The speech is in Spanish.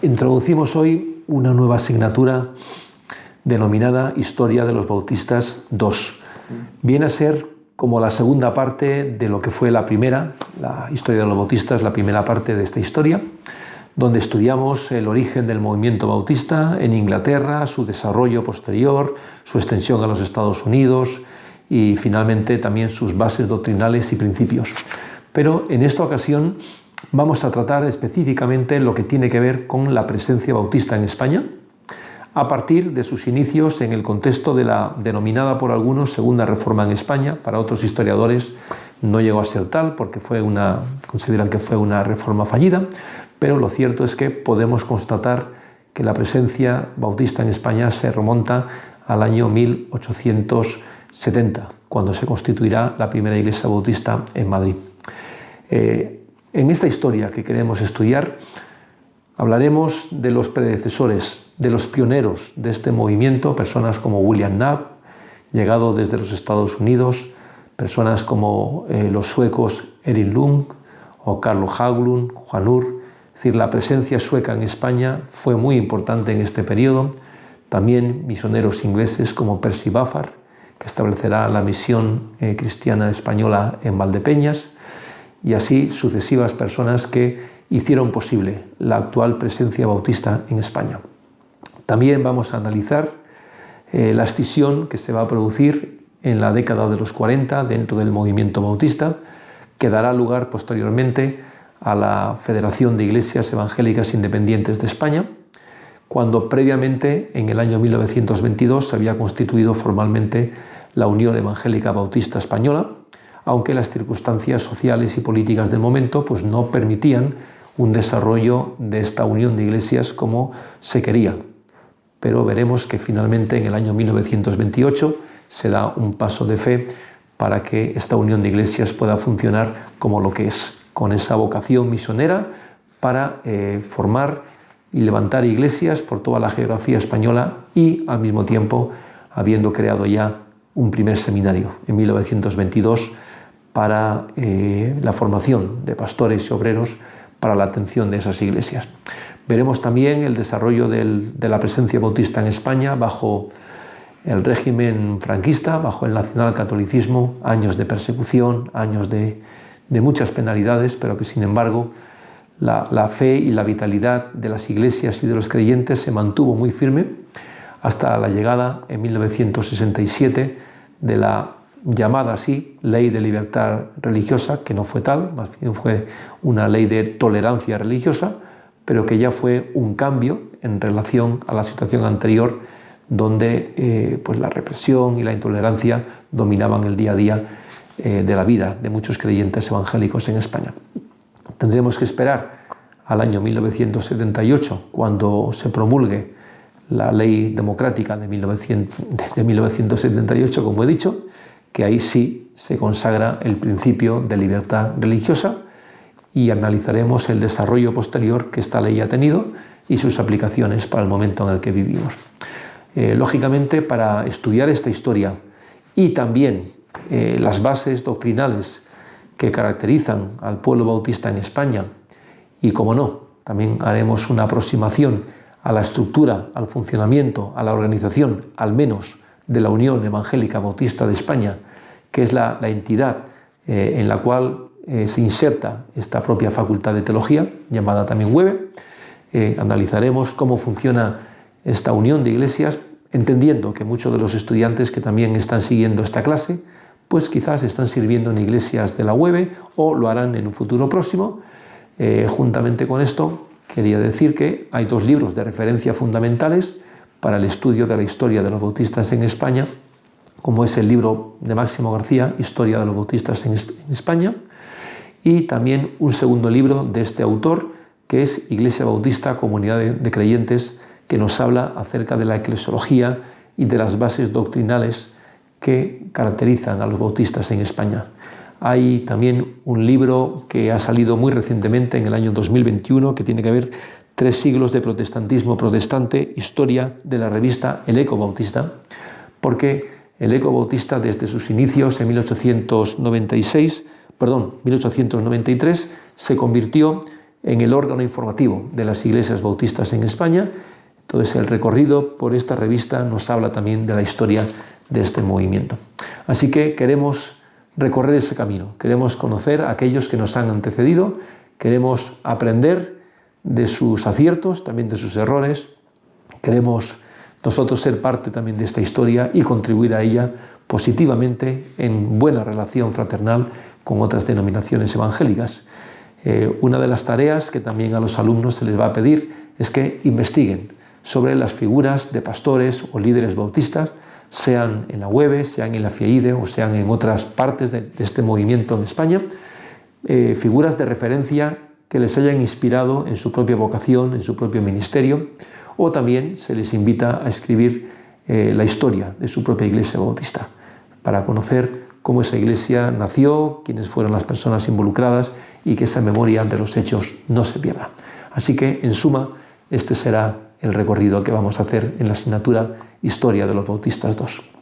Introducimos hoy una nueva asignatura denominada Historia de los Bautistas II. Viene a ser como la segunda parte de lo que fue la primera, la Historia de los Bautistas, la primera parte de esta historia, donde estudiamos el origen del movimiento bautista en Inglaterra, su desarrollo posterior, su extensión a los Estados Unidos y finalmente también sus bases doctrinales y principios. Pero en esta ocasión vamos a tratar específicamente lo que tiene que ver con la presencia bautista en España, a partir de sus inicios en el contexto de la denominada por algunos Segunda Reforma en España. Para otros historiadores no llegó a ser tal porque consideran que fue una reforma fallida, pero lo cierto es que podemos constatar que la presencia bautista en España se remonta al año 1870, cuando se constituirá la primera iglesia bautista en Madrid. En esta historia que queremos estudiar, hablaremos de los predecesores, de los pioneros de este movimiento, personas como William Knapp, llegado desde los Estados Unidos, personas como los suecos Erik Lund o Carlo Haglund, Juan Ur. Es decir, la presencia sueca en España fue muy importante en este periodo. También misioneros ingleses como Percy Baffar, que establecerá la misión cristiana española en Valdepeñas, y así sucesivas personas que hicieron posible la actual presencia bautista en España. También vamos a analizar la escisión que se va a producir en la década de los 40 dentro del movimiento bautista, que dará lugar posteriormente a la Federación de Iglesias Evangélicas Independientes de España, cuando previamente, en el año 1922, se había constituido formalmente la Unión Evangélica Bautista Española, aunque las circunstancias sociales y políticas del momento pues, no permitían un desarrollo de esta unión de iglesias como se quería. Pero veremos que finalmente en el año 1928 se da un paso de fe para que esta unión de iglesias pueda funcionar como lo que es, con esa vocación misionera para formar y levantar iglesias por toda la geografía española y al mismo tiempo habiendo creado ya un primer seminario en 1922 para la formación de pastores y obreros para la atención de esas iglesias. Veremos también el desarrollo de la presencia bautista en España bajo el régimen franquista, bajo el nacionalcatolicismo, años de persecución, años de muchas penalidades, pero que sin embargo la fe y la vitalidad de las iglesias y de los creyentes se mantuvo muy firme hasta la llegada en 1967 de la llamada así Ley de Libertad Religiosa, que no fue tal, más bien fue una ley de tolerancia religiosa, pero que ya fue un cambio en relación a la situación anterior, donde pues la represión y la intolerancia dominaban el día a día de la vida de muchos creyentes evangélicos en España. Tendremos que esperar al año 1978, cuando se promulgue la Ley Democrática de 1978, como he dicho, que ahí sí se consagra el principio de libertad religiosa y analizaremos el desarrollo posterior que esta ley ha tenido y sus aplicaciones para el momento en el que vivimos. Lógicamente, para estudiar esta historia y también las bases doctrinales que caracterizan al pueblo bautista en España, y como no, también haremos una aproximación a la estructura, al funcionamiento, a la organización, al menos de la Unión Evangélica Bautista de España, que es la entidad en la cual se inserta esta propia facultad de teología, llamada también UEBE. Analizaremos cómo funciona esta unión de iglesias, entendiendo que muchos de los estudiantes que también están siguiendo esta clase, pues quizás están sirviendo en iglesias de la UEBE o lo harán en un futuro próximo. Juntamente con esto, quería decir que hay dos libros de referencia fundamentales para el estudio de la historia de los bautistas en España, como es el libro de Máximo García, Historia de los Bautistas en España, y también un segundo libro de este autor, que es Iglesia Bautista, Comunidad de Creyentes, que nos habla acerca de la eclesiología y de las bases doctrinales que caracterizan a los bautistas en España. Hay también un libro que ha salido muy recientemente, en el año 2021, que tiene que ver 3 siglos de protestantismo protestante, historia de la revista El Eco Bautista, porque el Eco Bautista desde sus inicios en 1893 se convirtió en el órgano informativo de las iglesias bautistas en España. Entonces el recorrido por esta revista nos habla también de la historia de este movimiento. Así que queremos recorrer ese camino, queremos conocer a aquellos que nos han antecedido, queremos aprender de sus aciertos, también de sus errores, queremos nosotros ser parte también de esta historia y contribuir a ella positivamente en buena relación fraternal con otras denominaciones evangélicas. Una de las tareas que también a los alumnos se les va a pedir es que investiguen sobre las figuras de pastores o líderes bautistas, sean en la UEBE, sean en la FIEIDE o sean en otras partes de este movimiento en España, figuras de referencia que les hayan inspirado en su propia vocación, en su propio ministerio, o también se les invita a escribir la historia de su propia iglesia bautista, para conocer cómo esa iglesia nació, quiénes fueron las personas involucradas y que esa memoria de los hechos no se pierda. Así que, en suma, este será el recorrido que vamos a hacer en la asignatura Historia de los Bautistas II.